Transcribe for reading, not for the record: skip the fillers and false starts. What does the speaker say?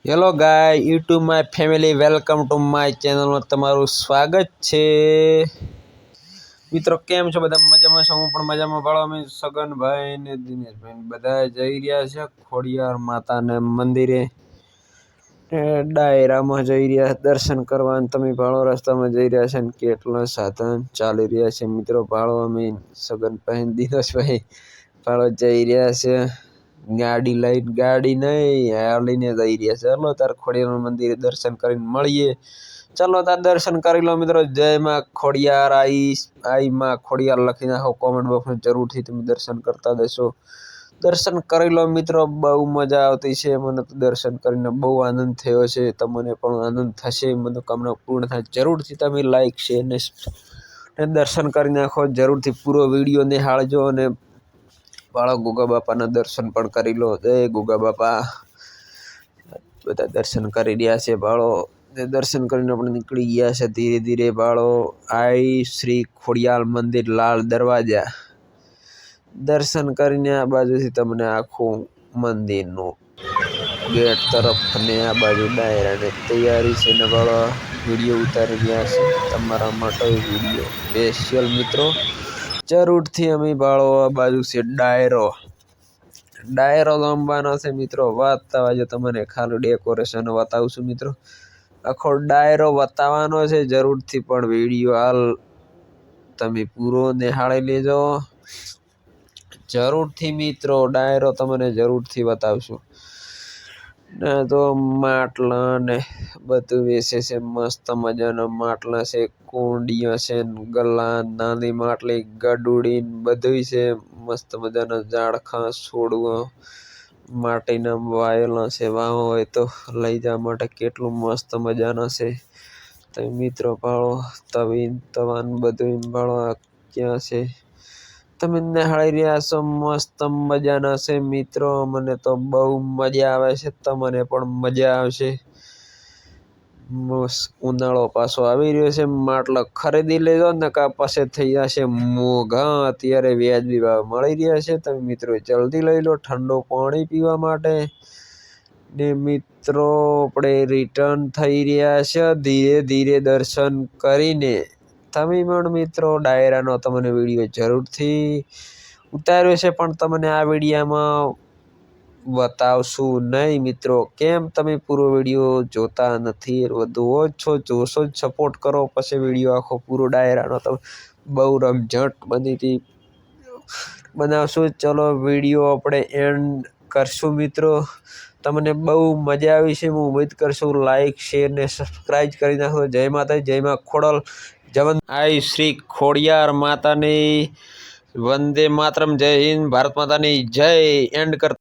Hello guys YouTube my family welcome to my ચેનલમાં તમારું સ્વાગત છે મિત્રો। કેમ છો બધા? મજામાં છો? હું પણ મજામાં। ભાળો અમે સગનભાઈ ને દિનેશભાઈ બધા જઈ રહ્યા છે ખોડિયાર માતાને મંદિરે, ડાયરામાં જઈ રહ્યા દર્શન કરવા। તમે ભાળો રસ્તામાં જઈ રહ્યા છે ને કેટલા સાધન ચાલી રહ્યા છે મિત્રો। ભાળો અમે સગનભાઈ દિનેશભાઈ ભાળો જઈ રહ્યા છે ગાડી લઈને, ગાડી નહીં લઈને જઈ રહ્યા છે। ચાલો તાર ખોડિયાર મંદિરે દર્શન કરીને મળીએ। ચાલો તાર દર્શન કરી લો મિત્રો। જય માં ખોડિયાર આઈ માં ખોડિયાર લખી નાખો કોમેન્ટ બોક્સમાં, જરૂરથી તમે દર્શન કરતા દેશો। દર્શન કરી લો મિત્રો, બહુ મજા આવતી છે મને તો દર્શન કરીને બહુ આનંદ થયો છે। તમને પણ આનંદ થશે, મનોકામના પૂર્ણ થાય। જરૂરથી તમે લાઈક શેર ને દર્શન કરી નાખો। જરૂરથી પૂરો વિડીયો નિહાળજો અને ભાળો ગોગા બાપાના દર્શન પણ કરી લો। જય ગોગા બાપા। બધા દર્શન કરી રહ્યા છે ભાળો। દર્શન કરીને આપણે નીકળી ગયા છે ધીરે ધીરે ભાળો। આઈ શ્રી ખોડિયાર મંદિર લાલ દરવાજા। દર્શન કરીને આ બાજુથી તમને આખું મંદિરનું ગેટ તરફ ને આ બાજુ ડાયરાની તૈયારી છે ને ભાળો વિડીયો ઉતારી રહ્યા છે તમારા માટે વિડીયો સ્પેશિયલ મિત્રો। જરૂરથી અમે ભાળો આ બાજુ છે ડાયરો રમવાનો છે મિત્રો। બતાવજો તમને ખાલી ડેકોરેશન બતાવું છું મિત્રો। આખો ડાયરો બતાવવાનો છે, જરૂરથી પણ વિડીયો હાલ તમે પૂરો નિહાળી લેજો। જરૂરથી મિત્રો ડાયરો તમને જરૂરથી બતાવશું ને। તો માટલા ને બધું વેચે છે, મસ્ત મજાના માટલા છે, કુંડિયા છે, ગલ્લા, નાની માટલી, ગડુડી બધું છે। મસ્ત મજાના ઝાડખા છોડવા માટીના વાયેલા છે, વાવ હોય તો લઈ જવા માટે કેટલું મસ્ત મજાના છે। તો મિત્રો ભાળો તવીન તવાન બધું ભાળો ક્યાં છે તમે નિહાળી રહ્યા છો। મસ્ત મજાના છે મિત્રો, મને તો બહુ મજા આવે છે, તમને પણ મજા આવશે। ઉનાળો પાછો આવી રહ્યો છે, માટલા ખરીદી લેજો ને કા પછી થઈ જશે મોઘા। અત્યારે વ્યાજબી ભાવ મળી રહ્યા છે, તમે મિત્રો જલ્દી લઈ લો ઠંડુ પાણી પીવા માટે ને મિત્રો આપણે રિટર્ન થઈ રહ્યા છે ધીરે ધીરે દર્શન કરીને। તમે પણ મિત્રો ડાયરાનો તમને વિડીયો જરૂરથી ઉતાર્યો છે પણ તમને આ વિડીયામાં બતાવશું નહીં મિત્રો। કેમ તમે પૂરો વિડીયો જોતા નથી? વધુ ઓછો જોશો જ સપોર્ટ કરો પછી વિડીયો આખો પૂરો ડાયરાનો તમે બહુ રમઝટ બનીથી બનાવશું। ચલો વિડીયો આપણે એન્ડ કરશું મિત્રો। તમને બહુ મજા આવી છે, હું ઉમ્મીદ કરશું લાઈક શેર ને સબસ્ક્રાઈબ કરી નાખો। જય માતા, જય માં ખોડલ જવન આઈ શ્રી ખોડિયાર માતાની વંદે માતરમ, જય હિન્દ, ભારત માતાની જય। એન્ડ કર